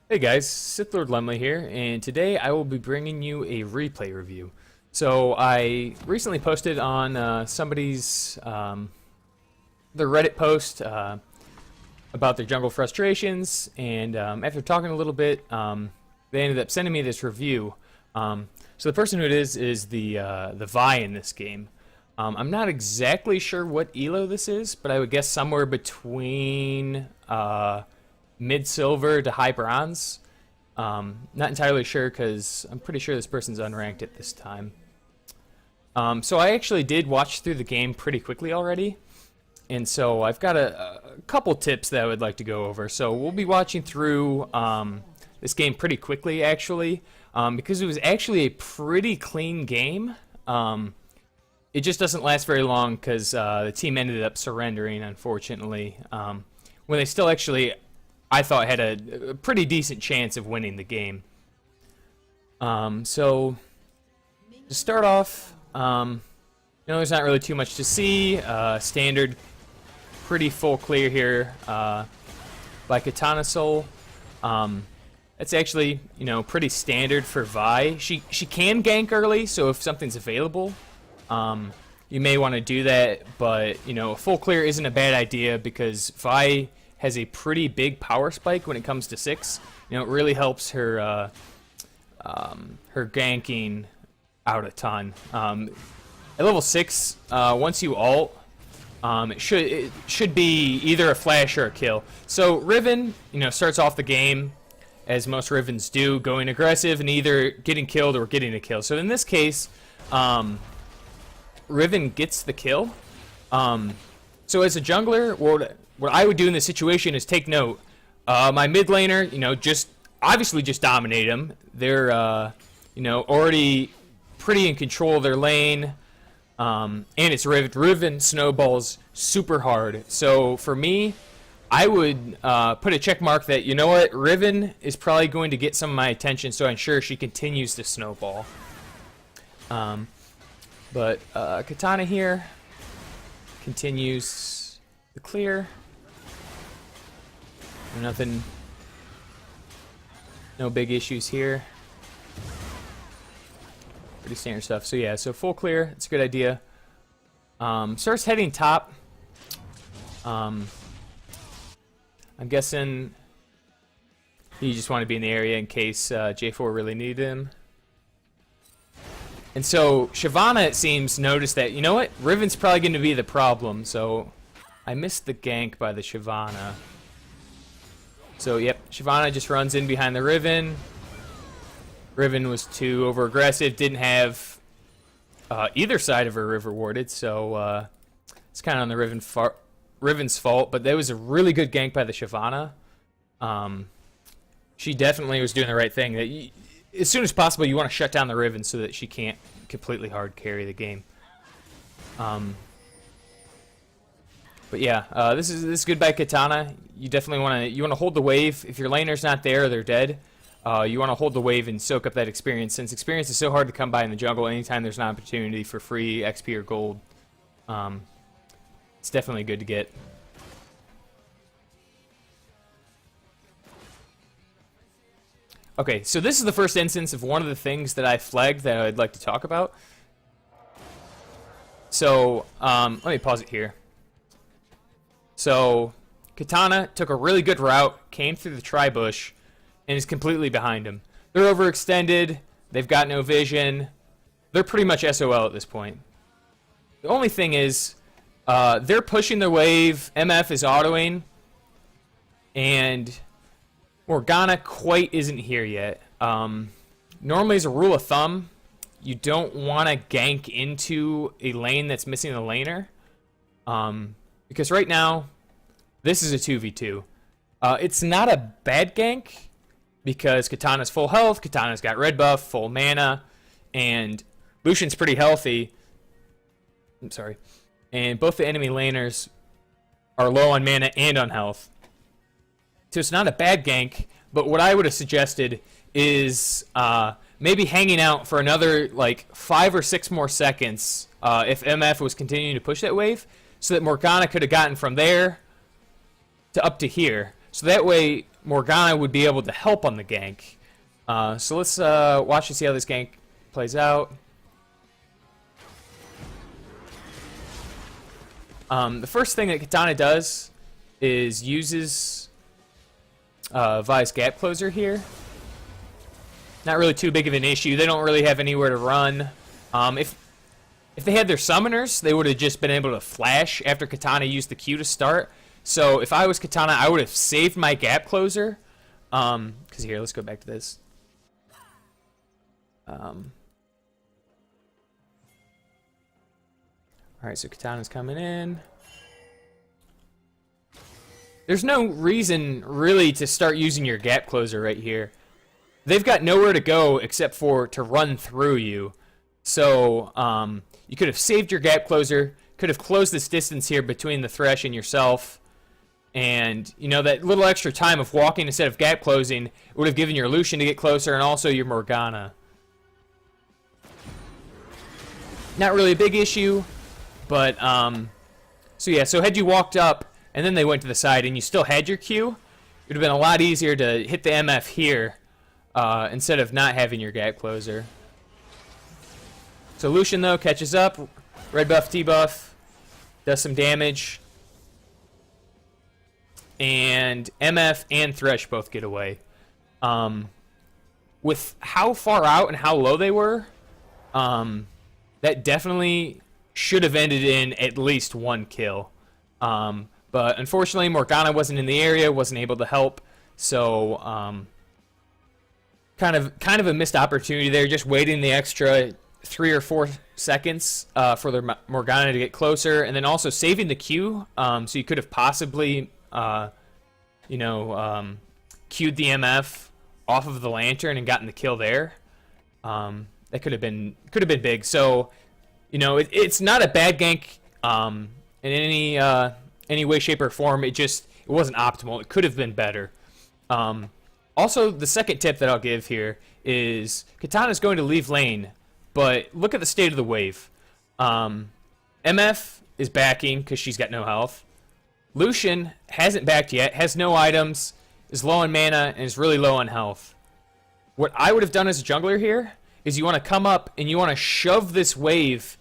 Hey guys, SithLordLemle here, and today I will be bringing you a replay review. So I recently posted on somebody's their Reddit post about their jungle frustrations, and after talking a little bit, they ended up sending me this review. So the person who it is the Vi in this game. I'm not exactly sure what elo this is, but I would guess somewhere between mid-silver to high bronze. Not entirely sure because I'm pretty sure this person's unranked at this time. So I actually did watch through the game pretty quickly already, and so I've got a couple tips that I would like to go over. So we'll be watching through this game pretty quickly, actually, because it was actually a pretty clean game. It just doesn't last very long because the team ended up surrendering, unfortunately, when they still actually, I thought, had a pretty decent chance of winning the game. So to start off, there's not really too much to see. Standard, pretty full clear here by KatanaSoul. That's actually, pretty standard for Vi. She can gank early, so if something's available, you may want to do that. But a full clear isn't a bad idea because Vi has a pretty big power spike when it comes to 6. It really helps her her ganking out a ton. At level 6, once you ult, it should be either a flash or a kill. So Riven, starts off the game as most Rivens do, going aggressive and either getting killed or getting a kill. So in this case, Riven gets the kill. So as a jungler, what I would do in this situation is take note. My mid laner, just obviously just dominate them. They're already pretty in control of their lane, and it's Riven. Riven snowballs super hard. So for me, I would put a check mark that Riven is probably going to get some of my attention, so I ensure she continues to snowball. But Katana here continues the clear. Nothing, no big issues here. Pretty standard stuff. So yeah, so full clear, it's a good idea. Starts heading top. I'm guessing you just want to be in the area in case J4 really needed him. And so Shyvana, it seems, noticed that, Riven's probably going to be the problem. So I missed the gank by the Shyvana. So, yep, Shyvana just runs in behind the Riven. Riven was too over-aggressive, didn't have either side of her river warded, so it's kind of on the Riven's fault, but that was a really good gank by the Shyvana. She definitely was doing the right thing. That as soon as possible, you want to shut down the Riven so that she can't completely hard carry the game. But yeah, this is good by Katana. You definitely want to hold the wave. If your laner's not there or they're dead, you want to hold the wave and soak up that experience. Since experience is so hard to come by in the jungle, anytime there's an opportunity for free XP or gold, it's definitely good to get. Okay, so this is the first instance of one of the things that I flagged that I'd like to talk about. So let me pause it here. So Katana took a really good route, came through the tri-bush, and is completely behind him. They're overextended. They've got no vision. They're pretty much SOL at this point. The only thing is, they're pushing the wave. MF is autoing, and Morgana quite isn't here yet. Normally, as a rule of thumb, you don't want to gank into a lane that's missing a laner. Because right now, this is a 2v2. It's not a bad gank because Katana's full health, Katana's got red buff, full mana, and Lucian's pretty healthy. I'm sorry. And both the enemy laners are low on mana and on health. So it's not a bad gank, but what I would have suggested is maybe hanging out for another 5 or 6 more seconds if MF was continuing to push that wave, so that Morgana could have gotten from there to up to here. So that way, Morgana would be able to help on the gank. So let's watch and see how this gank plays out. The first thing that Katana does is uses Vi's gap closer here. Not really too big of an issue. They don't really have anywhere to run. If they had their summoners, they would have just been able to flash after Katana used the Q to start. So if I was Katana, I would have saved my gap closer. Because here, let's go back to this. Alright, so Katana's coming in. There's no reason, really, to start using your gap closer right here. They've got nowhere to go except for to run through you. So, you could have saved your gap closer, could have closed this distance here between the Thresh and yourself. And, you know, that little extra time of walking instead of gap closing would have given your Lucian to get closer and also your Morgana. Not really a big issue, but, so yeah, so had you walked up and then they went to the side and you still had your Q, it would have been a lot easier to hit the MF here instead of not having your gap closer. So Lucian, though, catches up, red buff, debuff, does some damage, and MF and Thresh both get away. With how far out and how low they were, that definitely should have ended in at least one kill. But unfortunately, Morgana wasn't in the area, wasn't able to help, so kind of a missed opportunity there, just waiting the extra 3 or 4 seconds for the Morgana to get closer, and then also saving the Q, so you could have possibly, you know, Q'd the MF off of the Lantern and gotten the kill there. That could have been big. So, you know, it's not a bad gank in any way, shape, or form. It wasn't optimal. It could have been better. Also, the second tip that I'll give here is Katana's going to leave lane, but look at the state of the wave. MF is backing because she's got no health. Lucian hasn't backed yet, has no items, is low on mana, and is really low on health. What I would have done as a jungler here is you want to come up and you want to shove this wave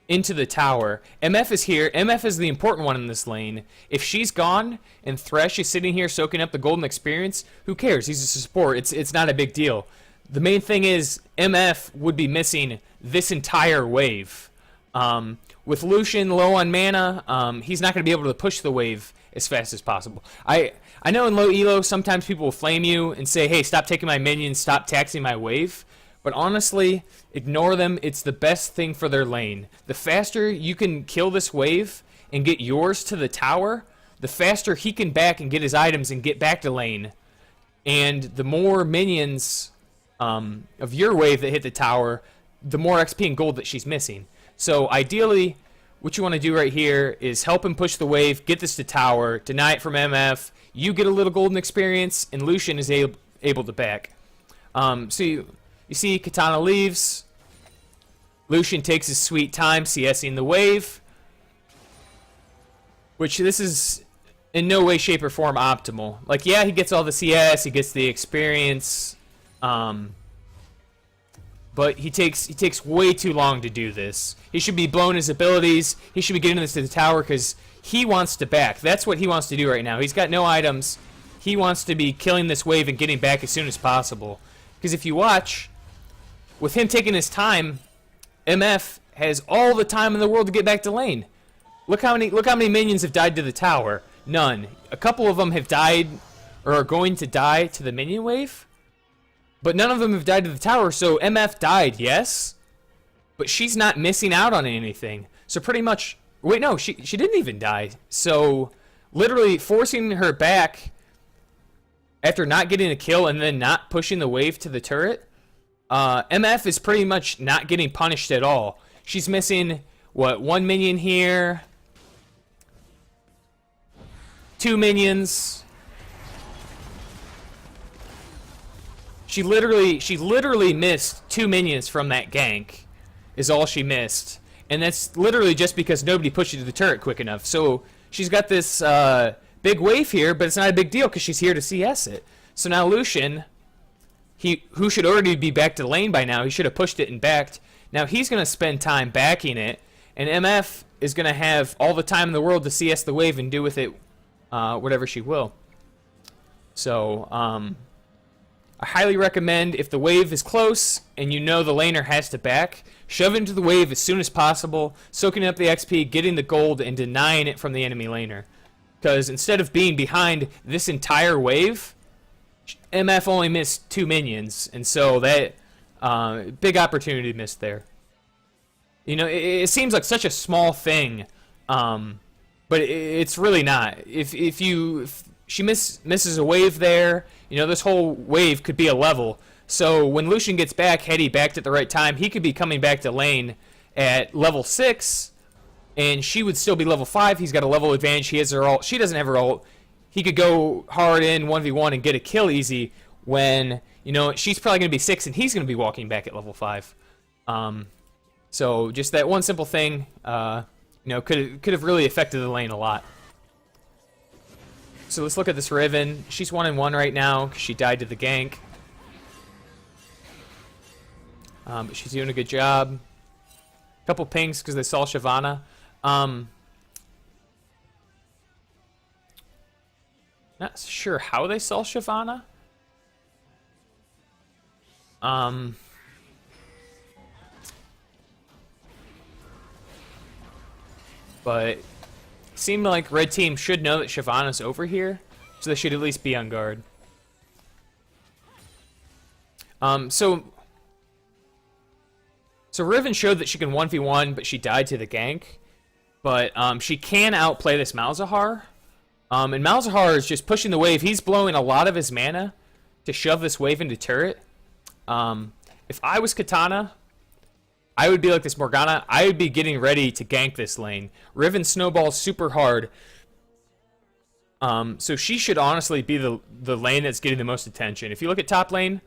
into the tower. MF is here. MF is the important one in this lane. If she's gone and Thresh is sitting here soaking up the golden experience, who cares? He's a support. It's not a big deal. The main thing is MF would be missing this entire wave. With Lucian low on mana, he's not going to be able to push the wave as fast as possible. I know in low elo sometimes people will flame you and say, hey, stop taking my minions, stop taxing my wave. But honestly, ignore them. It's the best thing for their lane. The faster you can kill this wave and get yours to the tower, the faster he can back and get his items and get back to lane. And the more minions of your wave that hit the tower, the more XP and gold that she's missing. So ideally, what you want to do right here is help him push the wave, get this to tower, deny it from MF, you get a little golden experience, and Lucian is able to back. So you see Katana leaves, Lucian takes his sweet time CSing the wave, which this is in no way, shape, or form optimal. Like, yeah, he gets all the CS, he gets the experience, but he takes way too long to do this. He should be blowing his abilities. He should be getting this to the tower because he wants to back. That's what he wants to do right now. He's got no items. He wants to be killing this wave and getting back as soon as possible. Because if you watch, with him taking his time, MF has all the time in the world to get back to lane. Look how many minions have died to the tower. None. A couple of them have died or are going to die to the minion wave. But none of them have died to the tower, so MF died, yes? But she's not missing out on anything. So pretty much... Wait, no, she didn't even die. So, literally forcing her back after not getting a kill and then not pushing the wave to the turret, MF is pretty much not getting punished at all. She's missing, what, 1 minion here, 2 minions... She literally missed 2 minions from that gank, is all she missed. And that's literally just because nobody pushed you to the turret quick enough. So she's got this big wave here, but it's not a big deal because she's here to CS it. So now Lucian, who should already be back to lane by now, he should have pushed it and backed. Now he's going to spend time backing it, and MF is going to have all the time in the world to CS the wave and do with it whatever she will. So, I highly recommend, if the wave is close and you know the laner has to back, shove into the wave as soon as possible, soaking up the XP, getting the gold, and denying it from the enemy laner. Because instead of being behind this entire wave, MF only missed 2 minions, and so that big opportunity missed there. You know, it seems like such a small thing, but it's really not. If she misses a wave there, you know, this whole wave could be a level. So when Lucian gets back, had he backed at the right time, he could be coming back to lane at level 6, and she would still be level 5. He's got a level advantage. He has her ult. She doesn't have her ult. He could go hard in 1v1 and get a kill easy when, you know, she's probably going to be 6 and he's going to be walking back at level 5. So just that one simple thing, you know, could have really affected the lane a lot. So let's look at this Riven. She's 1-1 right now because she died to the gank. But she's doing a good job. Couple pings because they saw Shyvana. Not sure how they saw Shyvana. But seemed like red team should know that Shyvana's over here, so they should at least be on guard. So Riven showed that she can 1v1, but she died to the gank. But she can outplay this Malzahar. And Malzahar is just pushing the wave. He's blowing a lot of his mana to shove this wave into turret. If I was Katana, I would be like this Morgana. I would be getting ready to gank this lane. Riven snowballs super hard. So she should honestly be the lane that's getting the most attention. If you look at top lane,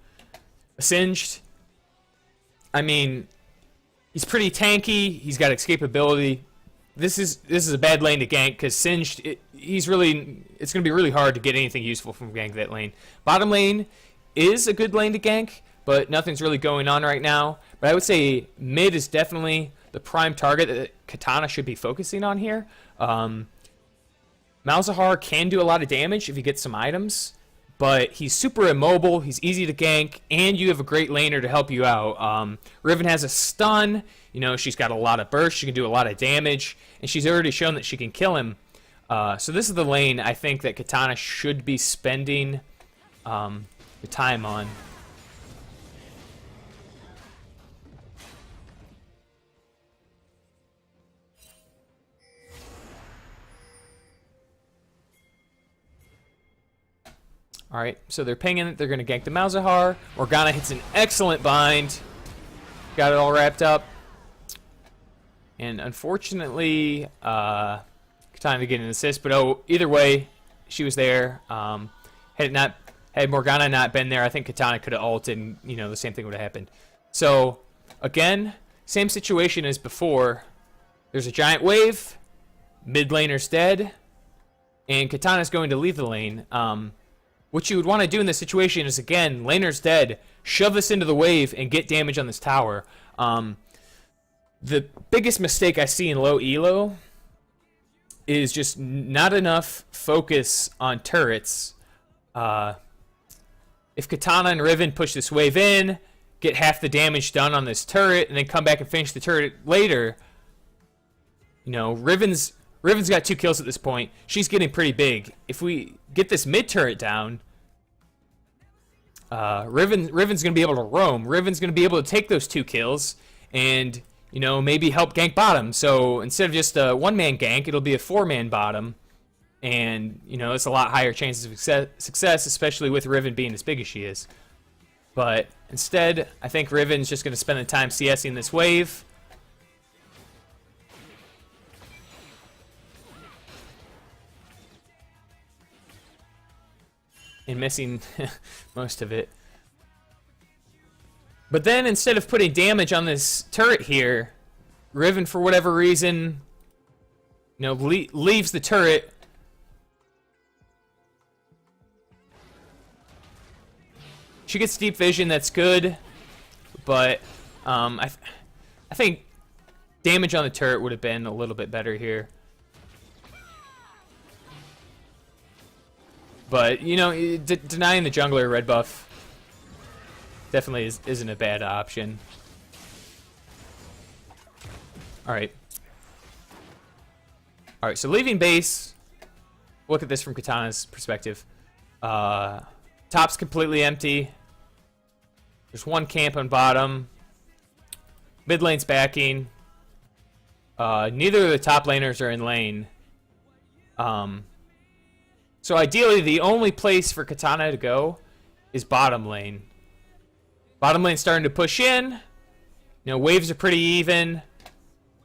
Singed, I mean, he's pretty tanky. He's got escapability. This is a bad lane to gank because Singed, it's going to be really hard to get anything useful from gank that lane. Bottom lane is a good lane to gank, but nothing's really going on right now. But I would say mid is definitely the prime target that Katana should be focusing on here. Malzahar can do a lot of damage if you get some items, but he's super immobile, he's easy to gank, and you have a great laner to help you out. Riven has a stun, you know, she's got a lot of burst, she can do a lot of damage, and she's already shown that she can kill him. So this is the lane I think that Katana should be spending the time on. Alright, so they're pinging it. They're going to gank the Malzahar. Morgana hits an excellent bind. Got it all wrapped up. And unfortunately, Katana to get an assist. But either way, she was there. Had Morgana not been there, I think Katana could have ulted and, you know, the same thing would have happened. So, again, same situation as before. There's a giant wave. Mid laner's dead. And Katana's going to leave the lane. What you would want to do in this situation is, again, laner's dead, shove this into the wave, and get damage on this tower. The biggest mistake I see in low elo is just not enough focus on turrets. If Katana and Riven push this wave in, get half the damage done on this turret, and then come back and finish the turret later, you know, Riven's got 2 kills at this point. She's getting pretty big. If we get this mid turret down, Riven's going to be able to roam. Riven's going to be able to take those 2 kills and, you know, maybe help gank bottom. So instead of just a 1-man gank, it'll be a 4-man bottom. And, you know, it's a lot higher chances of success, especially with Riven being as big as she is. But instead, I think Riven's just going to spend the time CSing this wave. And missing most of it. But then instead of putting damage on this turret here, Riven, for whatever reason, you know, leaves the turret She gets deep vision, that's good, but I think damage on the turret would have been a little bit better here. But, you know, denying the jungler red buff definitely isn't a bad option. Alright. Alright, so leaving base, look at this from Katana's perspective. Top's completely empty. There's one camp on bottom. Mid lane's backing. Neither of the top laners are in lane. So ideally, the only place for Katana to go is bottom lane. Bottom lane's starting to push in. You know, waves are pretty even.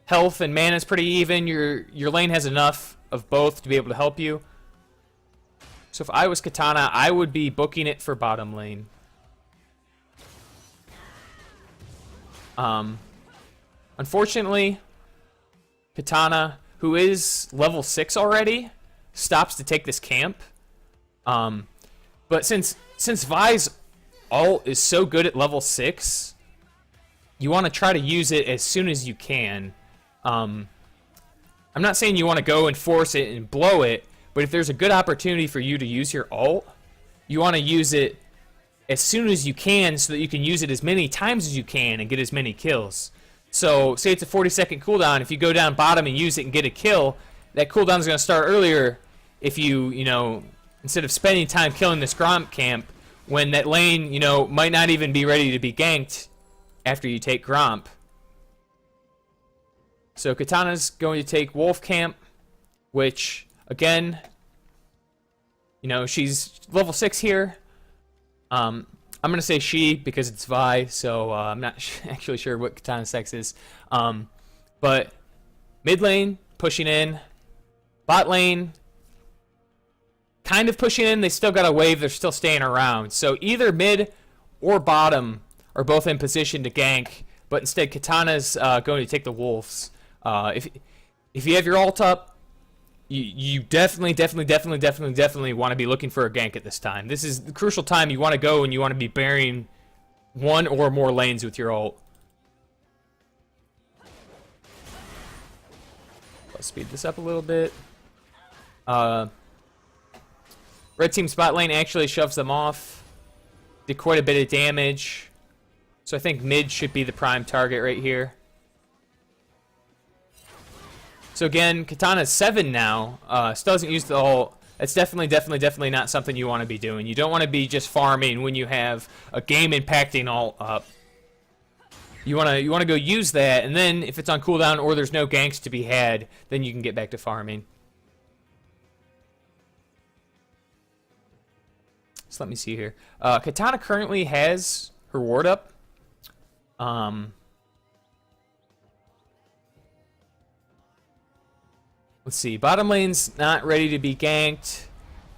Health and mana's pretty even. Your lane has enough of both to be able to help you. So if I was Katana, I would be booking it for bottom lane. Unfortunately, Katana, who is level 6 already, stops to take this camp. But since Vi's ult is so good at level 6, you want to try to use it as soon as you can. I'm not saying you want to go and force it and blow it, but if there's a good opportunity for you to use your ult, you want to use it as soon as you can so that you can use it as many times as you can and get as many kills. So, say it's a 40-second cooldown. If you go down bottom and use it and get a kill, that cooldown is going to start earlier if you know, instead of spending time killing this Gromp camp, when that lane, you know, might not even be ready to be ganked after you take Gromp. So Katana's going to take Wolf camp, which, again, you know, she's level 6 here. I'm going to say she because it's Vi, so I'm not actually sure what Katana's sex is. But mid lane, pushing in. Bot lane, kind of pushing in. They still got a wave. They're still staying around. So either mid or bottom are both in position to gank, but instead Katana's going to take the wolves. If you have your ult up, you definitely want to be looking for a gank at this time. This is the crucial time you want to go, and you want to be burying one or more lanes with your ult. Let's speed this up a little bit. Red team's bot lane actually shoves them off. Did quite a bit of damage. So I think mid should be the prime target right here. So again, Katana's 7 now. Still doesn't use the ult. That's definitely not something you want to be doing. You don't want to be just farming when you have a game-impacting ult up. You want to go use that, and then if it's on cooldown or there's no ganks to be had, then you can get back to farming. So let me see here. Katana currently has her ward up. Let's see. Bottom lane's not ready to be ganked.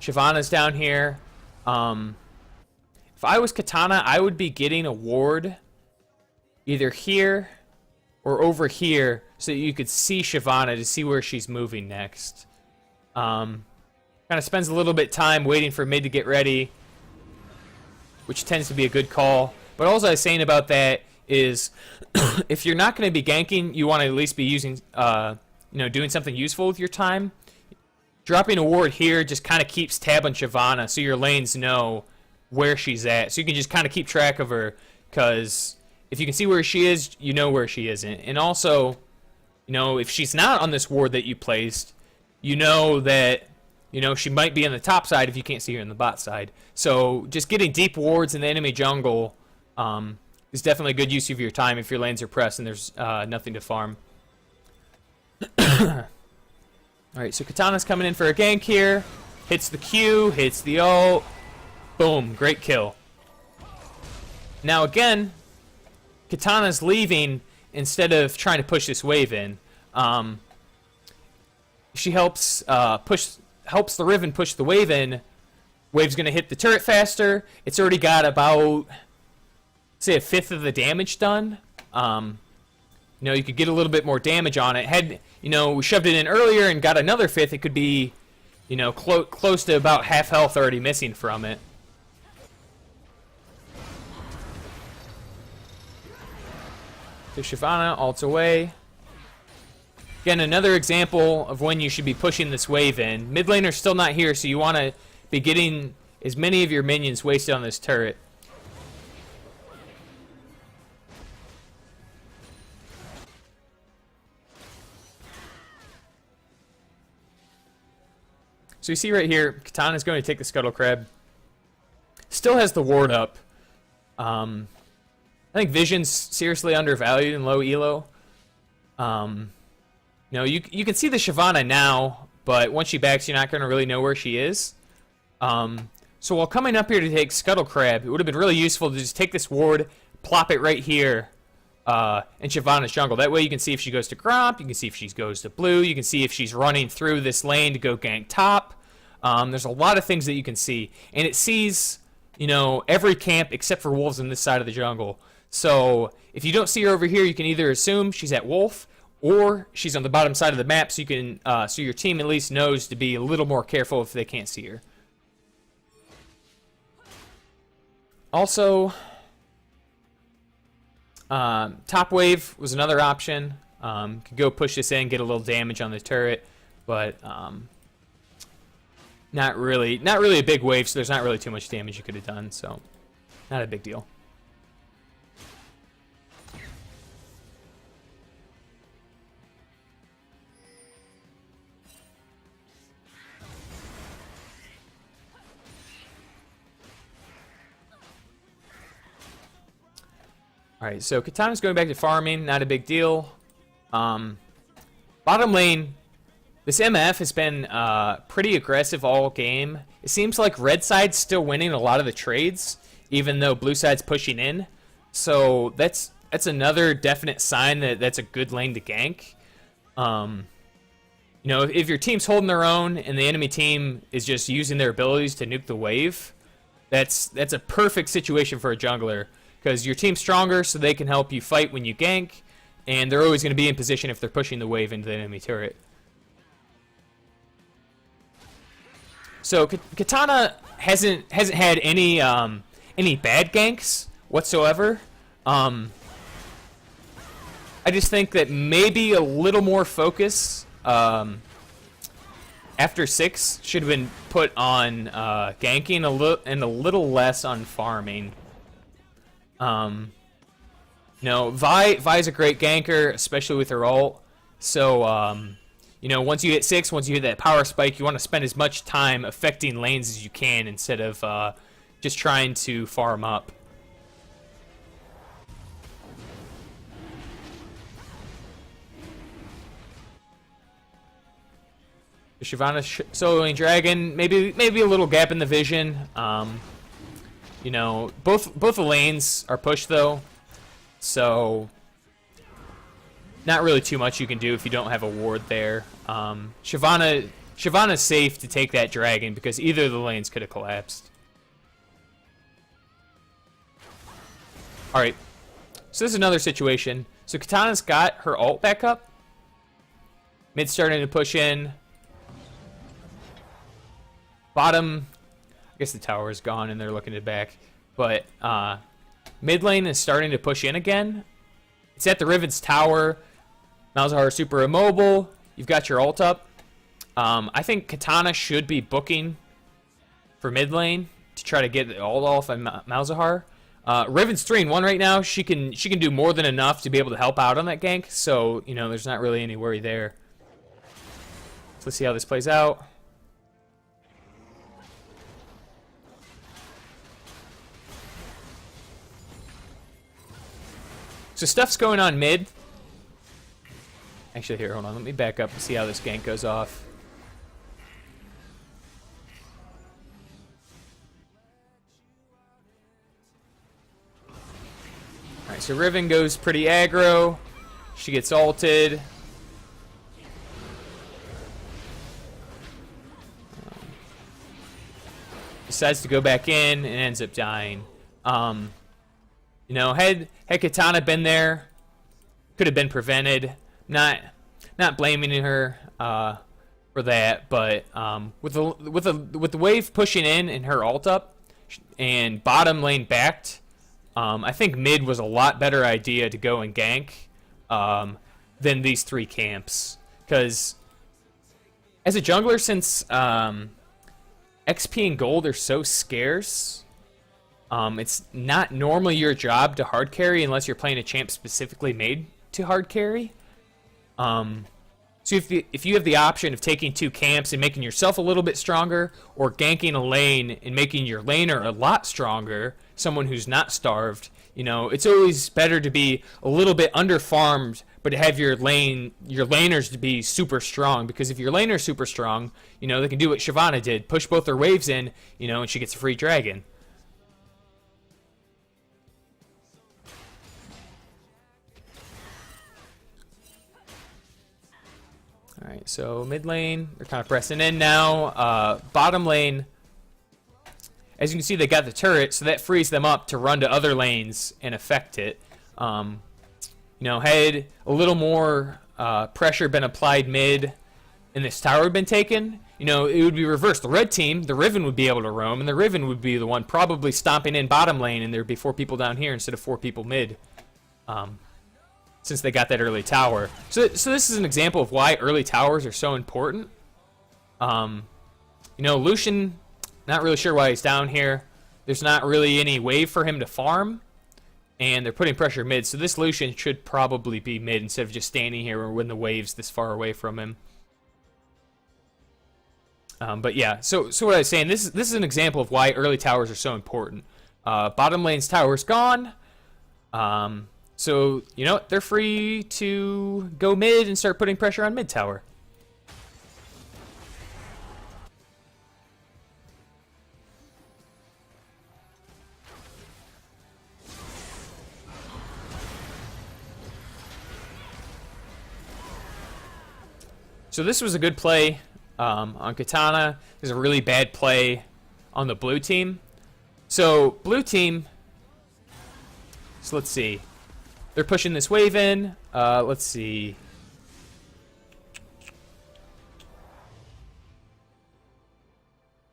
Shyvana's down here. If I was Katana, I would be getting a ward either here or over here so that you could see Shyvana to see where she's moving next. Kind of spends a little bit of time waiting for mid to get ready, which tends to be a good call. But all I was saying about that is if you're not going to be ganking, you want to at least be using, you know, doing something useful with your time. Dropping a ward here just kind of keeps tab on Shyvana so your lanes know where she's at. So you can just kind of keep track of her, because if you can see where she is, you know where she isn't. And also, you know, if she's not on this ward that you placed, you know that, you know, she might be on the top side if you can't see her on the bot side. So just getting deep wards in the enemy jungle is definitely a good use of your time if your lanes are pressed and there's nothing to farm. Alright, so Katana's coming in for a gank here. Hits the Q, hits the ult. Boom, great kill. Now again, Katana's leaving instead of trying to push this wave in. She helps the Riven push the wave in. Wave's gonna hit the turret faster. It's already got about, say, 1/5 of the damage done. You know, you could get a little bit more damage on it. Had, you know, we shoved it in earlier and got another 1/5, it could be, you know, close to about half health already missing from it. So Shyvana ults away. Again, another example of when you should be pushing this wave in. Mid laner's still not here, so you want to be getting as many of your minions wasted on this turret. So you see right here, Katana's going to take the Scuttle Crab. Still has the ward up. I think Vision's seriously undervalued in low elo. You can see the Shyvana now, but once she backs, you're not going to really know where she is. So while coming up here to take Scuttle Crab, it would have been really useful to just take this ward, plop it right here in Shyvana's jungle. That way you can see if she goes to Gromp, you can see if she goes to blue, you can see if she's running through this lane to go gank top. There's a lot of things that you can see. And it sees, every camp except for wolves on this side of the jungle. So if you don't see her over here, you can either assume she's at wolf, or she's on the bottom side of the map, so you can, so your team at least knows to be a little more careful if they can't see her. Also, top wave was another option. Could go push this in, get a little damage on the turret, but not really a big wave, so there's not really too much damage you could have done. So, not a big deal. Alright, so Katana's going back to farming, not a big deal. Bottom lane, this MF has been pretty aggressive all game. It seems like red side's still winning a lot of the trades, even though blue side's pushing in. So that's another definite sign that that's a good lane to gank. If your team's holding their own and the enemy team is just using their abilities to nuke the wave, that's a perfect situation for a jungler. Because your team's stronger, so they can help you fight when you gank, and they're always going to be in position if they're pushing the wave into the enemy turret. So Katana hasn't had any bad ganks whatsoever. I just think that maybe a little more focus after 6 should have been put on ganking and a little less on farming. Vi's a great ganker, especially with her ult. So, once you hit 6, once you hit that power spike, you want to spend as much time affecting lanes as you can instead of just trying to farm up. Shyvana soloing dragon, maybe a little gap in the vision. Both the lanes are pushed though, so not really too much you can do if you don't have a ward there. Shyvana's safe to take that dragon because either of the lanes could have collapsed. Alright, so this is another situation. So Katana's got her ult back up. Mid's starting to push in. Bottom, I guess the tower is gone and they're looking to back. But mid lane is starting to push in again. It's at the Riven's tower. Malzahar is super immobile. You've got your ult up. I think Katana should be booking for mid lane to try to get the ult off on Malzahar. Riven's 3-1 right now. She can do more than enough to be able to help out on that gank. So there's not really any worry there. So let's see how this plays out. So stuff's going on mid. Actually, here, hold on. Let me back up and see how this gank goes off. Alright, so Riven goes pretty aggro. She gets ulted. Decides to go back in and ends up dying. Had Katana been there, could have been prevented. Not blaming her for that, but with the wave pushing in and her ult up and bottom lane backed, I think mid was a lot better idea to go and gank than these 3 camps. Because as a jungler, since XP and gold are so scarce, it's not normally your job to hard carry unless you're playing a champ specifically made to hard carry. So if you have the option of taking 2 camps and making yourself a little bit stronger, or ganking a lane and making your laner a lot stronger, someone who's not starved, you know, it's always better to be a little bit under-farmed, but to have your laners to be super strong, because if your laner's super strong, you know, they can do what Shyvana did, push both their waves in, you know, and she gets a free dragon. Alright, so mid lane, they're kind of pressing in now. Bottom lane, as you can see, they got the turret, so that frees them up to run to other lanes and affect it. You know, had a little more pressure been applied mid and this tower had been taken, you know, it would be reversed. The red team, the Riven, would be able to roam, and the Riven would be the one probably stomping in bottom lane, and there'd be 4 people down here instead of 4 people mid. Since they got that early tower. So this is an example of why early towers are so important. You know, Lucian, not really sure why he's down here. There's not really any wave for him to farm, and they're putting pressure mid, so this Lucian should probably be mid instead of just standing here when the wave's this far away from him. But yeah, so what I was saying, this is an example of why early towers are so important. Bottom lane's tower's gone. So, you know, they're free to go mid and start putting pressure on mid tower. So this was a good play on Katana. This is a really bad play on the blue team. So, blue team, so let's see. They're pushing this wave in. Let's see.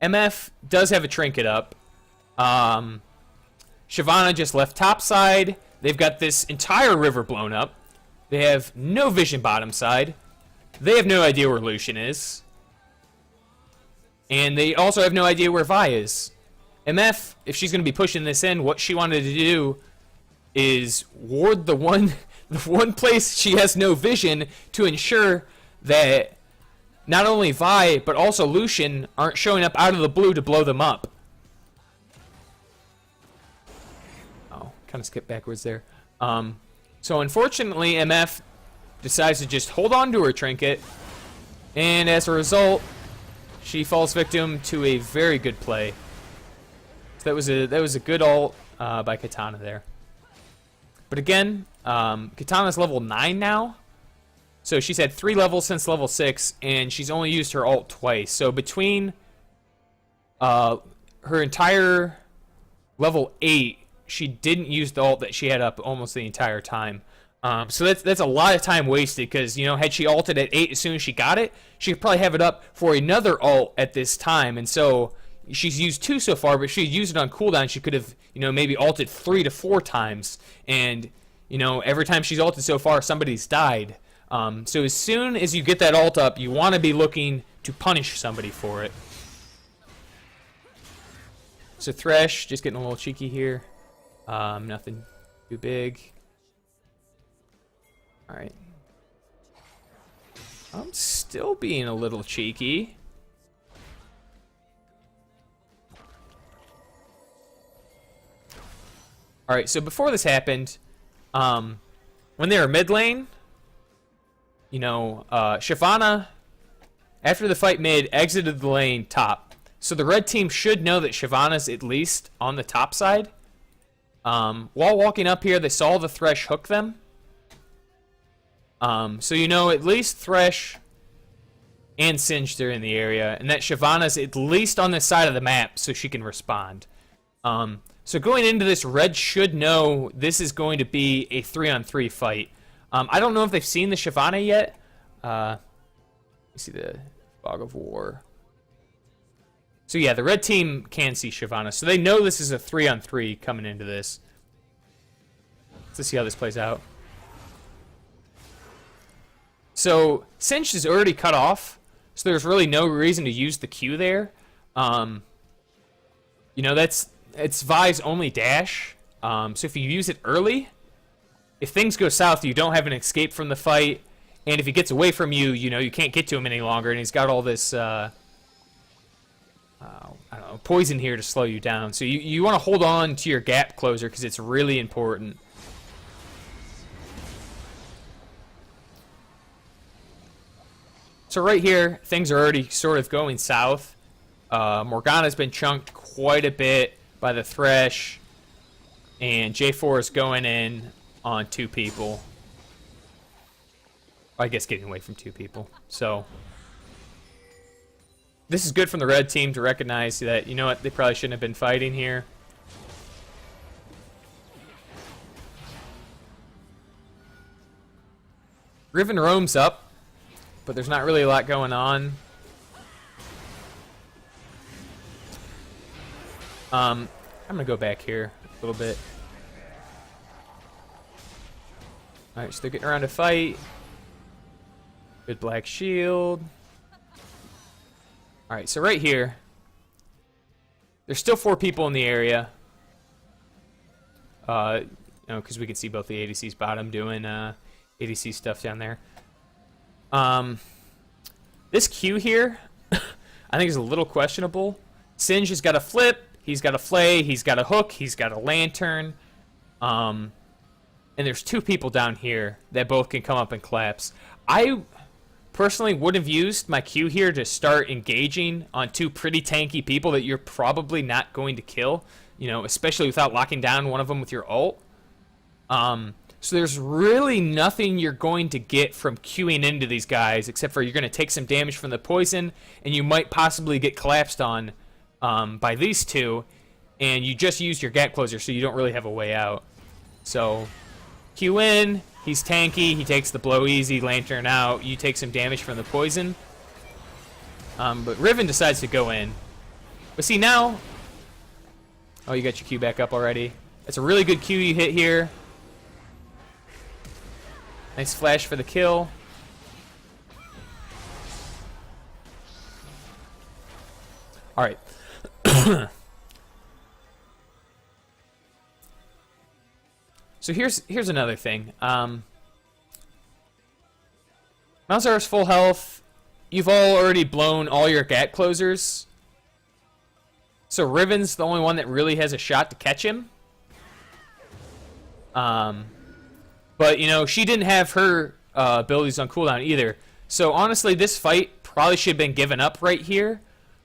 MF does have a trinket up. Shyvana just left top side. They've got this entire river blown up. They have no vision bottom side. They have no idea where Lucian is. And they also have no idea where Vi is. MF, if she's going to be pushing this in, what she wanted to do is ward the one place she has no vision to ensure that not only Vi, but also Lucian aren't showing up out of the blue to blow them up. Oh, kind of skipped backwards there. So unfortunately, MF decides to just hold on to her trinket, and as a result, she falls victim to a very good play. So that was a good ult by Katana there. But again, Katana's level 9 now. So she's had 3 levels since level 6, and she's only used her ult twice. So between her entire level 8, she didn't use the ult that she had up almost the entire time. So that's a lot of time wasted, because, you know, had she ulted at 8 as soon as she got it, she could probably have it up for another ult at this time. And so she's used 2 so far, but if she had used it on cooldown, she could have, you know, maybe ulted 3 to 4 times. And, you know, every time she's ulted so far, somebody's died. So as soon as you get that ult up, you want to be looking to punish somebody for it. So Thresh, just getting a little cheeky here. Nothing too big. Alright. I'm still being a little cheeky. Alright, so before this happened, when they were mid lane, you know, Shyvana, after the fight mid, exited the lane top. So the red team should know that Shyvana's at least on the top side. While walking up here, they saw the Thresh hook them. So you know at least Thresh and Singed are in the area, and that Shyvana's at least on this side of the map so she can respond. So going into this, red should know this is going to be a 3-on-3 fight. I don't know if they've seen the Shyvana yet. You see the Fog of War. So yeah, the red team can see Shyvana, so they know this is a 3-on-3 coming into this. see how this plays out. So Singe is already cut off, so there's really no reason to use the Q there. You know, it's Vi's only dash. So if you use it early, if things go south, you don't have an escape from the fight, and if he gets away from you, you know, you can't get to him any longer, and he's got all this, I don't know, poison here to slow you down. So you want to hold on to your gap closer because it's really important. So right here, things are already sort of going south. Morgana's been chunked quite a bit by the Thresh, and J4 is going in on 2 people. I guess getting away from 2 people. So this is good from the red team to recognize that, you know what, they probably shouldn't have been fighting here. Riven roams up, but there's not really a lot going on. I'm gonna go back here a little bit. Alright, so they're getting around to fight. Good black shield. Alright, so right here, there's still 4 people in the area. You know, because we can see both the ADC's bottom doing ADC stuff down there. This Q here, I think is a little questionable. Singe has got a flip, he's got a flay, he's got a hook, he's got a lantern. And there's 2 people down here that both can come up and collapse. I personally would have used my Q here to start engaging on 2 pretty tanky people that you're probably not going to kill, you know, especially without locking down one of them with your ult. So there's really nothing you're going to get from queuing into these guys, except for you're going to take some damage from the poison, and you might possibly get collapsed on by these 2, and you just used your gap closer, so you don't really have a way out. So Q in, he's tanky, he takes the blow easy, lantern out, you take some damage from the poison. But Riven decides to go in. But see now, oh, you got your Q back up already. That's a really good Q you hit here. Nice flash for the kill. All right. So here's another thing. Malzahar's full health. You've all already blown all your gap closers. So Riven's the only one that really has a shot to catch him. But, you know, she didn't have her abilities on cooldown either. So, honestly, this fight probably should have been given up right here.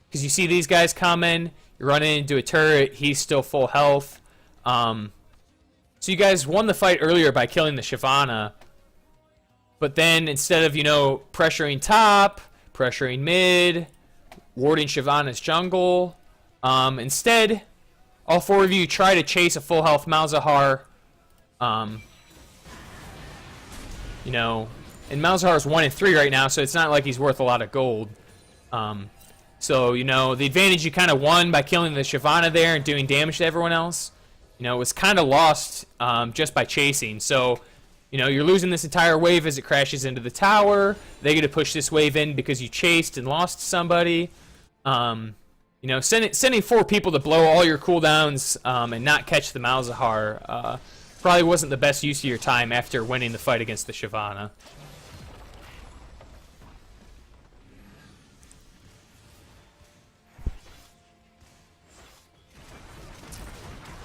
Because you see these guys coming, you're running into a turret, he's still full health. So you guys won the fight earlier by killing the Shyvana. But then, instead of, you know, pressuring top, pressuring mid, warding Shyvana's jungle, instead, all 4 of you try to chase a full health Malzahar. You know, and Malzahar's 1 and 3 right now, so it's not like he's worth a lot of gold. So, you know, the advantage you kind of won by killing the Shyvana there and doing damage to everyone else, you know, was kind of lost just by chasing. So, you know, you're losing this entire wave as it crashes into the tower. They get to push this wave in because you chased and lost somebody. You know, sending 4 people to blow all your cooldowns and not catch the Malzahar probably wasn't the best use of your time after winning the fight against the Shyvana.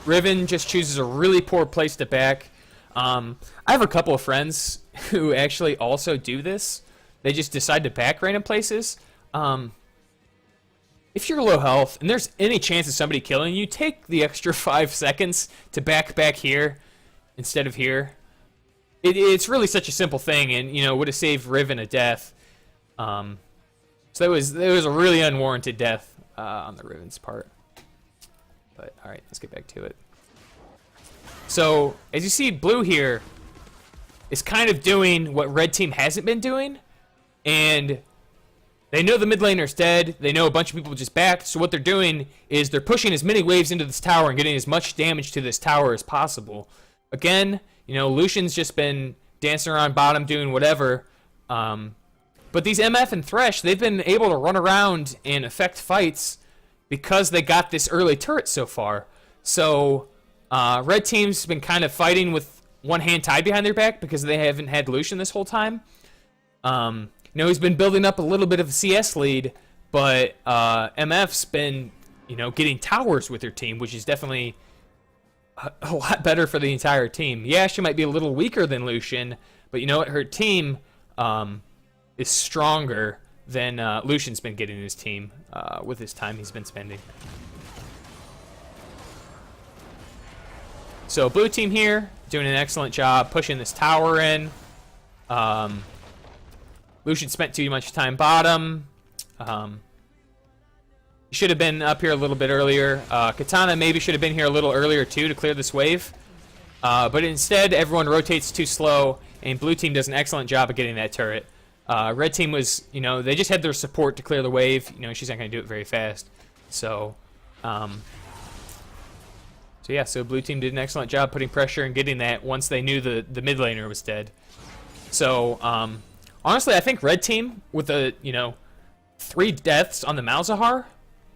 Riven just chooses a really poor place to back. I have a couple of friends who actually also do this. They just decide to back random places. If you're low health and there's any chance of somebody killing you, take the extra 5 seconds to back here instead of here. It's really such a simple thing, and you know, would have saved Riven a death. So it was a really unwarranted death on the Riven's part. But all right, let's get back to it. So as you see, blue here is kind of doing what red team hasn't been doing, and they know the mid laner's dead. They know a bunch of people just backed. So what they're doing is they're pushing as many waves into this tower and getting as much damage to this tower as possible. Again, You know, Lucian's just been dancing around bottom doing whatever. But these MF and Thresh, they've been able to run around and affect fights because they got this early turret so far. So red team's been kind of fighting with one hand tied behind their back because they haven't had Lucian this whole time. You know, he's been building up a little bit of a CS lead, but MF's been, you know, getting towers with their team, which is definitely a lot better for the entire team. Yeah, she might be a little weaker than Lucian, but you know what? Her team is stronger than Lucian's been getting his team with his time he's been spending. So blue team here doing an excellent job pushing this tower in. Lucian spent too much time bottom. He should have been up here a little bit earlier. Katana maybe should have been here a little earlier too to clear this wave. But instead, everyone rotates too slow, and blue team does an excellent job of getting that turret. Red team was, you know, they just had their support to clear the wave. You know, she's not going to do it very fast. So yeah, so blue team did an excellent job putting pressure and getting that once they knew the mid laner was dead. So honestly, I think red team with the, you know, 3 deaths on the Malzahar,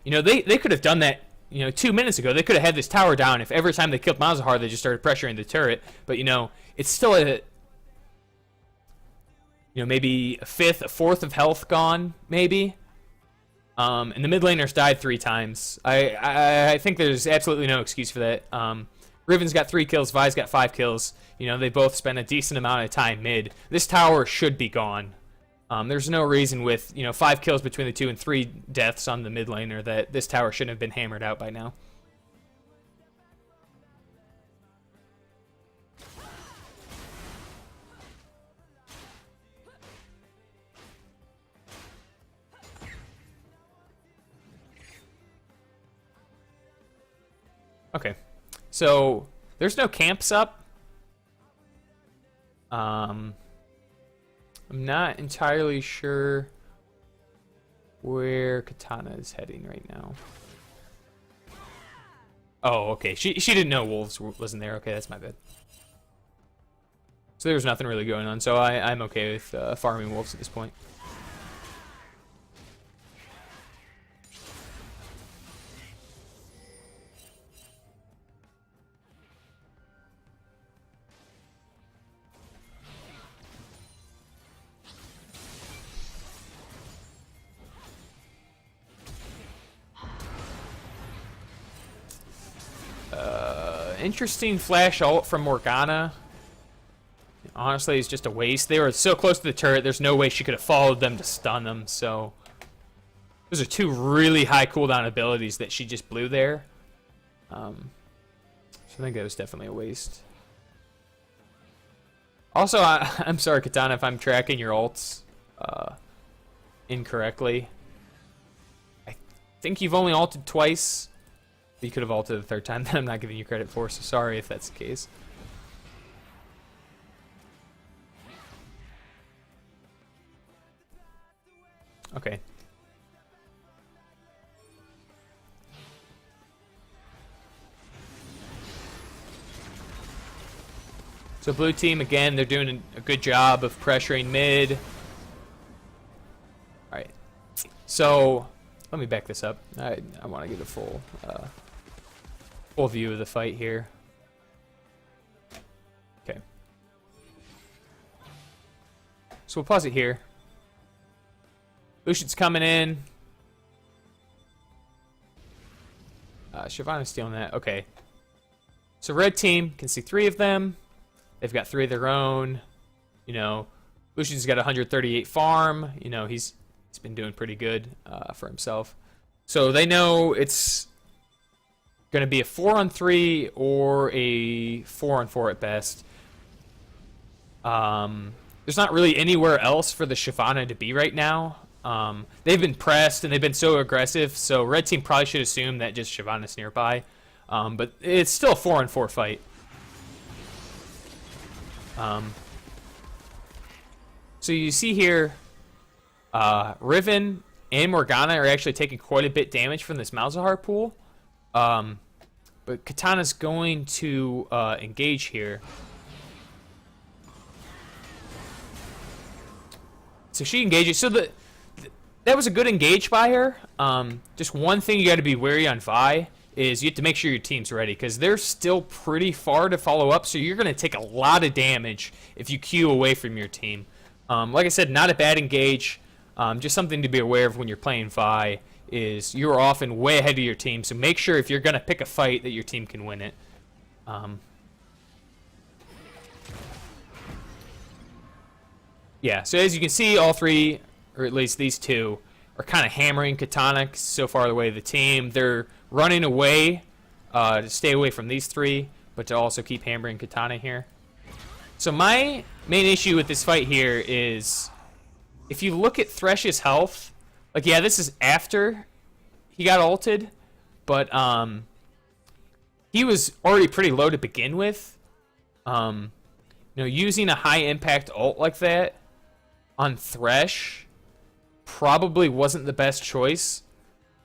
you know, they could have done that, you know, 2 minutes ago. They could have had this tower down if every time they killed Malzahar, they just started pressuring the turret. But, you know, it's still a, you know, maybe a fourth of health gone, maybe. And the mid laners died 3 times. I think there's absolutely no excuse for that. Riven's got 3 kills, Vi's got 5 kills. You know, they both spent a decent amount of time mid. This tower should be gone. There's no reason with, you know, 5 kills between the 2 and 3 deaths on the mid laner that this tower shouldn't have been hammered out by now. Okay, so there's no camps up. I'm not entirely sure where Katana is heading right now. Oh, okay. She didn't know Wolves wasn't there. Okay, that's my bad. So there was nothing really going on, so I'm okay with farming Wolves at this point. Interesting flash ult from Morgana. Honestly, it's just a waste. They were so close to the turret, there's no way she could have followed them to stun them, so... Those are 2 really high cooldown abilities that she just blew there. So I think that was definitely a waste. Also, I'm sorry, Katana, if I'm tracking your ults incorrectly. I think you've only ulted twice. You could have ulted the 3rd time that I'm not giving you credit for, so sorry if that's the case. Okay. So blue team, again, they're doing a good job of pressuring mid. Alright. So, let me back this up. I want to get a full view of the fight here. Okay. So we'll pause it here. Lucian's coming in. Shyvana's stealing that. Okay. So red team can see 3 of them. They've got 3 of their own. You know, Lucian's got 138 farm. You know, he's been doing pretty good for himself. So they know it's going to be a 4-on-3 or a 4-on-4 at best. There's not really anywhere else for the Shyvana to be right now. They've been pressed and they've been so aggressive, so red team probably should assume that just Shyvana's nearby. But it's still a 4-on-4 fight. So you see here, Riven and Morgana are actually taking quite a bit damage from this Malzahar pool. But Katana's going to engage here. So she engages. So that was a good engage by her. Just one thing you got to be wary on Vi is you have to make sure your team's ready, because they're still pretty far to follow up, so you're going to take a lot of damage if you queue away from your team. Like I said, not a bad engage. Just something to be aware of when you're playing Vi is you're often way ahead of your team, so make sure if you're going to pick a fight that your team can win it. Yeah, so as you can see, all three, or at least these two, are kind of hammering Katana so far away the team. They're running away to stay away from these three, but to also keep hammering Katana here. So my main issue with this fight here is, if you look at Thresh's health, like, yeah, this is after he got ulted, but he was already pretty low to begin with. Using a high impact ult like that on Thresh probably wasn't the best choice.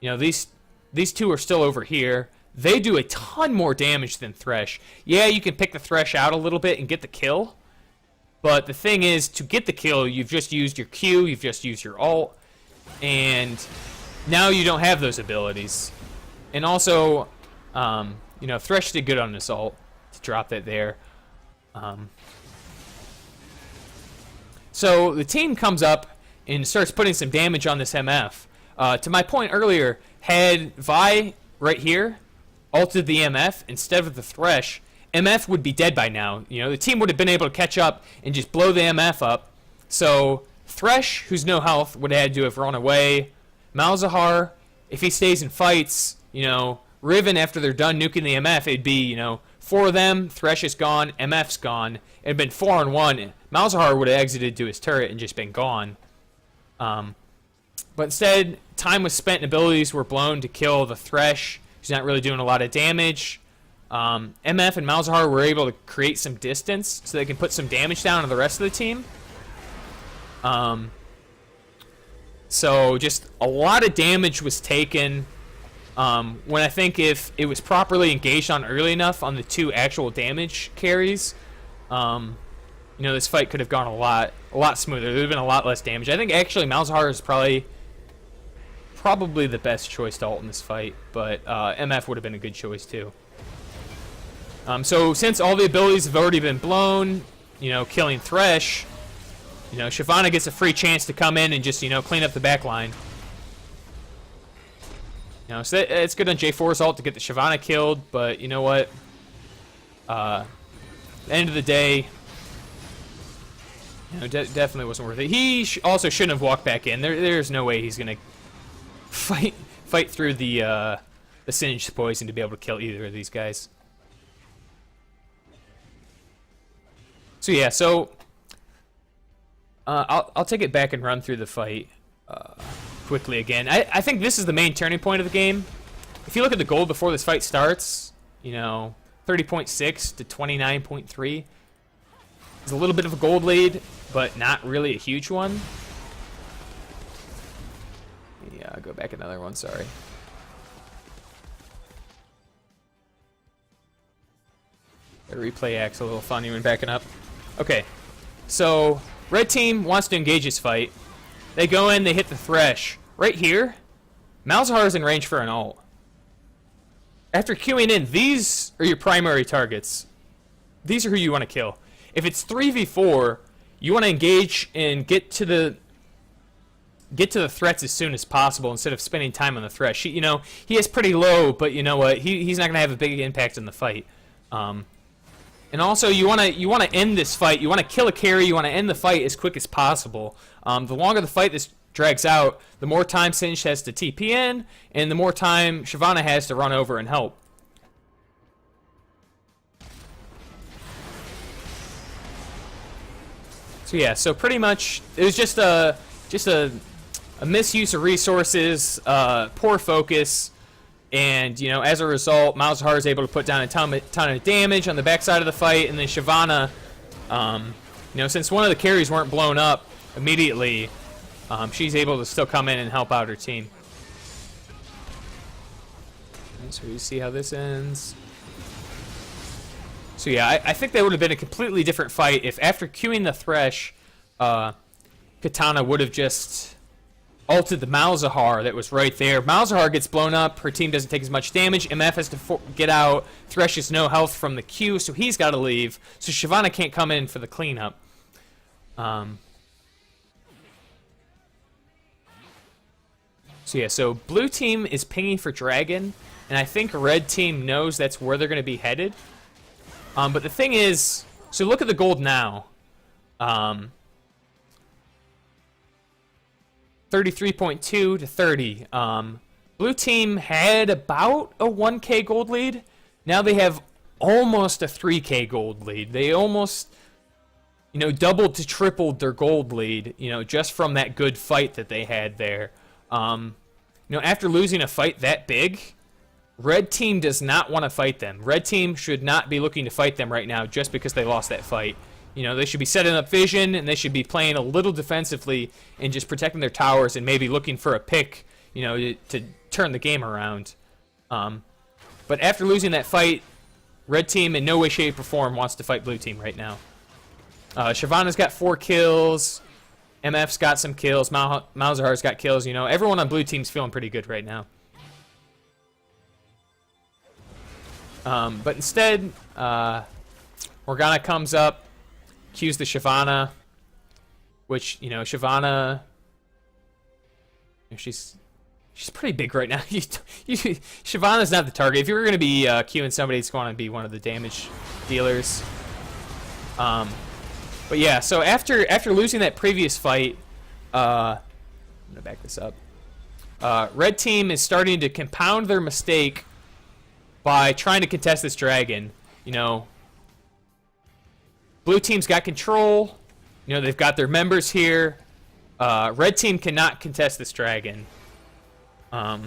These two are still over here. They do a ton more damage than Thresh. Yeah, you can pick the Thresh out a little bit and get the kill, but the thing is, to get the kill, you've just used your Q, you've just used your ult, and now you don't have those abilities. And also, Thresh did good on this ult to drop that there. So the team comes up and starts putting some damage on this MF. To my point earlier, had Vi right here ulted the MF instead of the Thresh, MF would be dead by now. The team would have been able to catch up and just blow the MF up. So Thresh, who's no health, would have had to have run away. Malzahar, if he stays and fights, Riven, after they're done nuking the MF, it'd be, 4 of them, Thresh is gone, MF's gone. It'd been 4-on-1. Malzahar would have exited to his turret and just been gone. But instead, time was spent and abilities were blown to kill the Thresh, who's not really doing a lot of damage. MF and Malzahar were able to create some distance so they can put some damage down on the rest of the team. So just a lot of damage was taken. When I think if it was properly engaged on early enough on the two actual damage carries, this fight could have gone a lot smoother. There would have been a lot less damage. I think actually Malzahar is probably the best choice to ult in this fight, but MF would have been a good choice too. So since all the abilities have already been blown, killing Thresh, Shyvana gets a free chance to come in and just, clean up the back line. So it's good on J4's ult to get the Shyvana killed, but you know what? At the end of the day, definitely wasn't worth it. He also shouldn't have walked back in. There's no way he's gonna fight through the Singed poison to be able to kill either of these guys. So yeah, I'll take it back and run through the fight quickly again. I think this is the main turning point of the game. If you look at the gold before this fight starts, 30.6 to 29.3. It's a little bit of a gold lead, but not really a huge one. Yeah, I'll go back another one, sorry. The replay act's a little funny when backing up. Okay, so red team wants to engage this fight. They go in, they hit the Thresh. Right here, Malzahar is in range for an ult. After queuing in, these are your primary targets. These are who you want to kill. If it's 3v4, you want to engage and get to the threats as soon as possible instead of spending time on the Thresh. He is pretty low, but you know what? He's not going to have a big impact in the fight. And also, you want to end this fight. You want to kill a carry. You want to end the fight as quick as possible. The longer the fight this drags out, the more time Singed has to TP in, and the more time Shyvana has to run over and help. So yeah, so pretty much it was just a misuse of resources, poor focus, and as a result, Malzahar is able to put down a ton of damage on the backside of the fight, and then Shyvana, since one of the carries weren't blown up immediately, she's able to still come in and help out her team. And so you see how this ends. So yeah, I think that would have been a completely different fight if after queuing the Thresh, Katana would have just ulted the Malzahar that was right there. Malzahar gets blown up. Her team doesn't take as much damage. MF has to get out. Thresh has no health from the Q, so he's got to leave. So Shyvana can't come in for the cleanup. So yeah, so blue team is pinging for Dragon, and I think red team knows that's where they're going to be headed. But the thing is, so look at the gold now. 33.2 to 30. Blue team had about a 1k gold lead. Now they have almost a 3k gold lead. They almost, doubled to tripled their gold lead, just from that good fight that they had there. After losing a fight that big, red team does not want to fight them. Red team should not be looking to fight them right now just because they lost that fight. They should be setting up vision, and they should be playing a little defensively and just protecting their towers and maybe looking for a pick, to turn the game around. But after losing that fight, red team in no way, shape, or form wants to fight blue team right now. Shyvana's got 4 kills. MF's got some kills. Malzahar's got kills. Everyone on blue team's feeling pretty good right now. But instead, Morgana comes up, cues the Shyvana, which, Shyvana, she's pretty big right now. Shyvana's not the target. If you were going to be queuing somebody, it's going to be one of the damage dealers. But yeah, so after losing that previous fight, I'm gonna back this up. Red team is starting to compound their mistake by trying to contest this dragon. Blue team's got control. They've got their members here. Red team cannot contest this dragon. So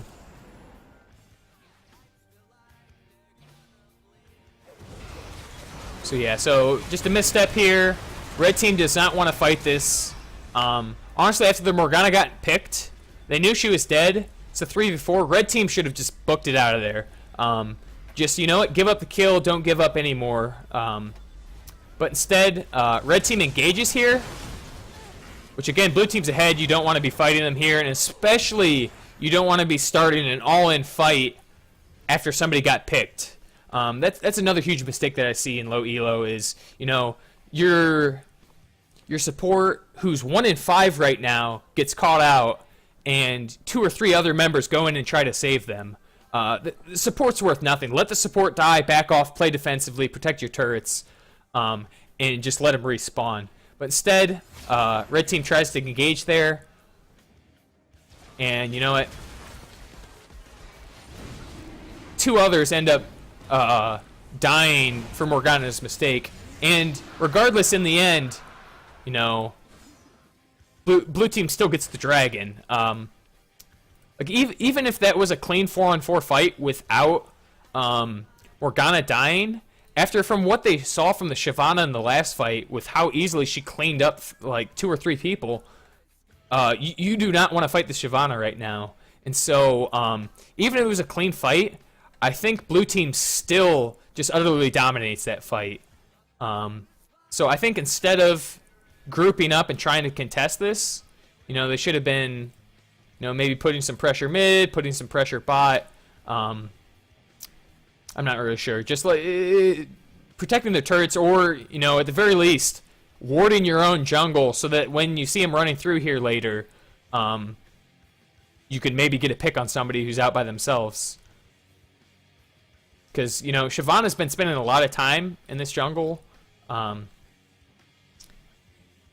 yeah, so just a misstep here. Red team does not want to fight this. Honestly, after the Morgana got picked, they knew she was dead. It's a 3v4. Red team should have just booked it out of there. Just, give up the kill. Don't give up anymore. But instead, red team engages here. Which, again, blue team's ahead. You don't want to be fighting them here. And especially, you don't want to be starting an all-in fight after somebody got picked. That's another huge mistake that I see in low elo is, your support, who's 1 in 5 right now, gets caught out, and 2 or 3 other members go in and try to save them. The support's worth nothing. Let the support die, back off, play defensively, protect your turrets, and just let them respawn. But instead, red team tries to engage there, and you know what? 2 others end up dying for Morgana's mistake. And regardless, in the end, blue team still gets the dragon. Even if that was a clean 4-on-4 fight without Morgana dying, from what they saw from the Shyvana in the last fight, with how easily she cleaned up like 2 or 3 people, you do not want to fight the Shyvana right now. And so, even if it was a clean fight, I think blue team still just utterly dominates that fight. So I think instead of grouping up and trying to contest this, they should have been, maybe putting some pressure mid, putting some pressure bot. I'm not really sure. Just like protecting their turrets, or at the very least, warding your own jungle so that when you see them running through here later, you could maybe get a pick on somebody who's out by themselves. Because Shyvana's been spending a lot of time in this jungle.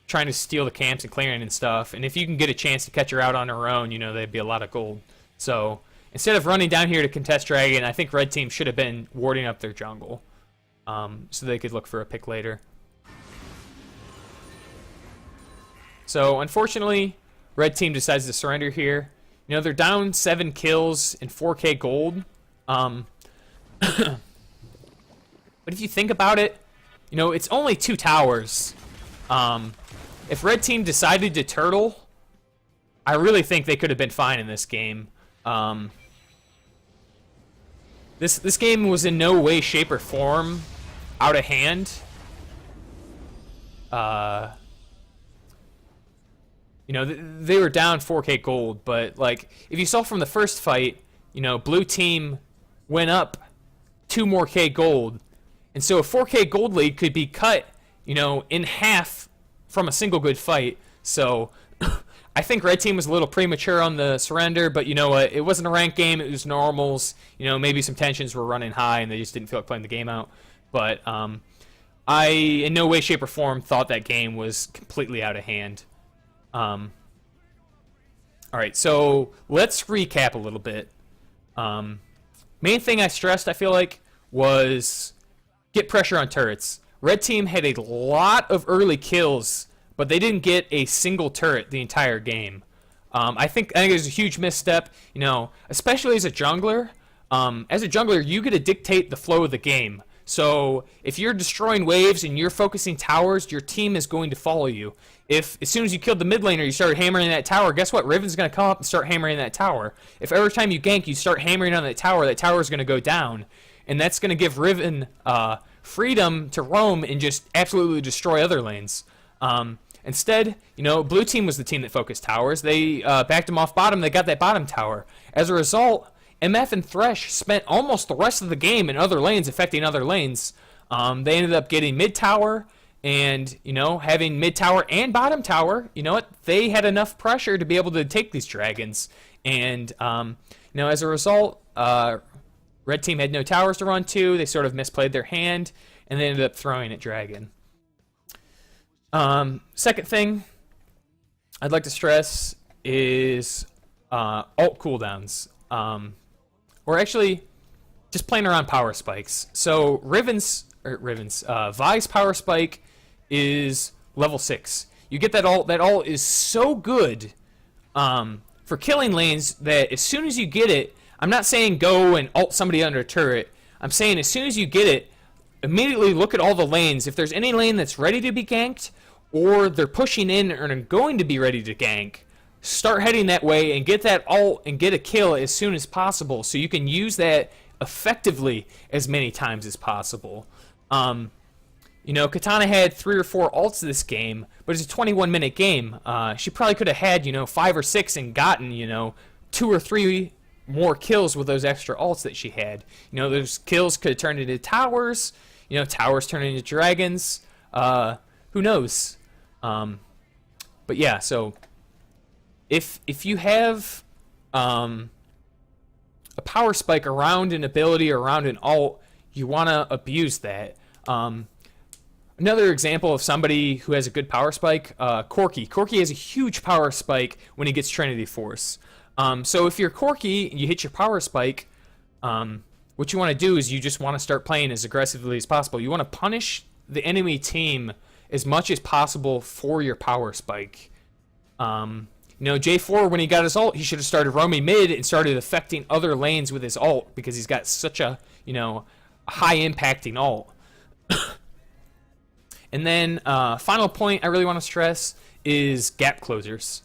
Trying to steal the camps and clearing and stuff, and if you can get a chance to catch her out on her own, that'd be a lot of gold. So instead of running down here to contest dragon, I think red team should have been warding up their jungle, so they could look for a pick later. So unfortunately, red team decides to surrender here. They're down 7 kills and 4k gold. But if you think about it, it's only 2 towers. If red team decided to turtle, I really think they could have been fine in this game. This game was in no way, shape, or form out of hand. You know, they were down 4K gold, but like if you saw from the first fight, you know, blue team went up 2 more K gold, and so a 4K gold lead could be cut, you know, in half from a single good fight. So I think red team was a little premature on the surrender, but you know what? It wasn't a ranked game. It was normals. You know, maybe some tensions were running high and they just didn't feel like playing the game out. But I, in no way, shape, or form, thought that game was completely out of hand. All right, so let's recap a little bit. Main thing I stressed, I feel like, was get pressure on turrets. Red team had a lot of early kills, but they didn't get a single turret the entire game. I think it was a huge misstep, you know, especially as a jungler. As a jungler, you get to dictate the flow of the game. So if you're destroying waves and you're focusing towers, your team is going to follow you. If as soon as you killed the mid laner, you started hammering that tower, guess what? Riven's going to come up and start hammering that tower. If every time you gank, you start hammering on that tower is going to go down. And that's going to give Riven freedom to roam and just absolutely destroy other lanes. Instead, you know, blue team was the team that focused towers. They backed them off bottom. They got that bottom tower. As a result, MF and Thresh spent almost the rest of the game in other lanes, affecting other lanes. They ended up getting mid tower, and you know, having mid tower and bottom tower. You know what? They had enough pressure to be able to take these dragons, and you know, as a result, red team had no towers to run to. They sort of misplayed their hand, and they ended up throwing at dragon. Second thing I'd like to stress is ult cooldowns. Or actually, just playing around power spikes. So Vi's power spike is level 6. You get that ult. That ult is so good for killing lanes that as soon as you get it, I'm not saying go and ult somebody under a turret. I'm saying as soon as you get it, immediately look at all the lanes. If there's any lane that's ready to be ganked, or they're pushing in and are going to be ready to gank, start heading that way and get that ult and get a kill as soon as possible so you can use that effectively as many times as possible. You know, Katana had 3 or 4 ults this game, but it's a 21-minute game. She probably could have had, you know, 5 or 6 and gotten, you know, 2 or 3 more kills with those extra ults that she had. You know, those kills could have turned into towers, you know, towers turn into dragons. Who knows? But yeah, so if you have a power spike around an ability or around an ult, you want to abuse that. Another example of somebody who has a good power spike, Corki. Corki has a huge power spike when he gets Trinity Force. So if you're Corki and you hit your power spike, what you want to do is you just want to start playing as aggressively as possible. You want to punish the enemy team as much as possible for your power spike. You know, J4, when he got his ult, he should have started roaming mid and started affecting other lanes with his ult because he's got such a, you know, high impacting ult. And then final point I really want to stress is gap closers.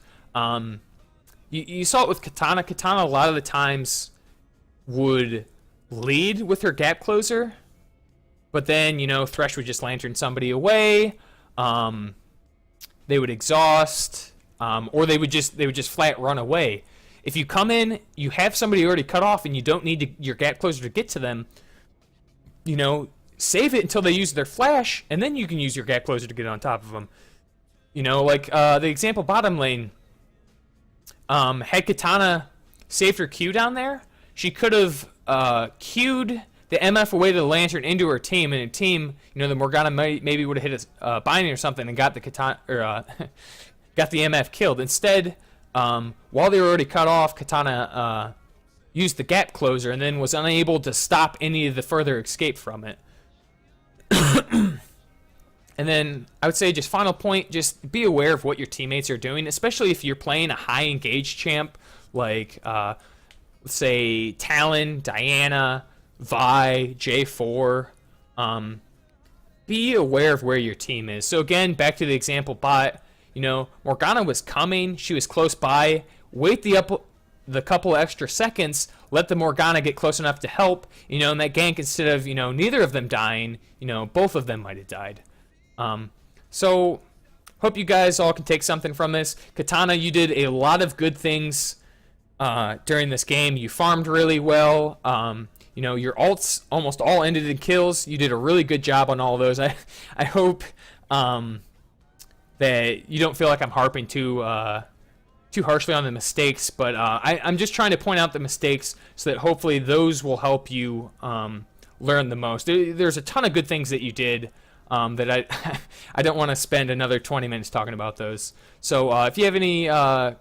You saw it with Katana. Katana a lot of the times would lead with her gap closer, but then, you know, Thresh would just lantern somebody away. They would exhaust, or they would just flat run away. If you come in, you have somebody already cut off, and you don't need your gap closer to get to them. You know, save it until they use their flash, and then you can use your gap closer to get on top of them. You know, like the example bottom lane. Had Katana saved her Q down there, she could have Q'd the MF away to the Lantern into her team, and a team, you know, the Morgana maybe would have hit a binding or something and got the Katana, or got the MF killed. Instead, while they were already cut off, Katana used the gap closer and then was unable to stop any of the further escape from it. And then I would say, just final point, just be aware of what your teammates are doing, especially if you're playing a high engaged champ like, let's say, Talon, Diana, Vi, J4. Be aware of where your team is. So again, back to the example bot, you know, Morgana was coming, she was close by, wait the couple extra seconds, let the Morgana get close enough to help, you know, in that gank, instead of, you know, neither of them dying, you know, both of them might have died. So hope you guys all can take something from this. Katana, you did a lot of good things during this game. You farmed really well. You know, your ults almost all ended in kills. You did a really good job on all of those. I hope that you don't feel like I'm harping too harshly on the mistakes, but I'm just trying to point out the mistakes so that hopefully those will help you learn the most. There's a ton of good things that you did that I don't want to spend another 20 minutes talking about those. So if you have any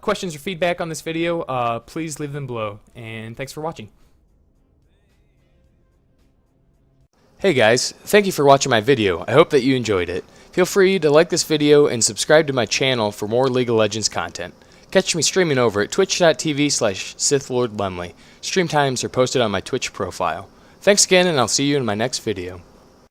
questions or feedback on this video, please leave them below, and thanks for watching. Hey guys, thank you for watching my video. I hope that you enjoyed it. Feel free to like this video and subscribe to my channel for more League of Legends content. Catch me streaming over at twitch.tv/SithLordLemle. Stream times are posted on my Twitch profile. Thanks again, and I'll see you in my next video.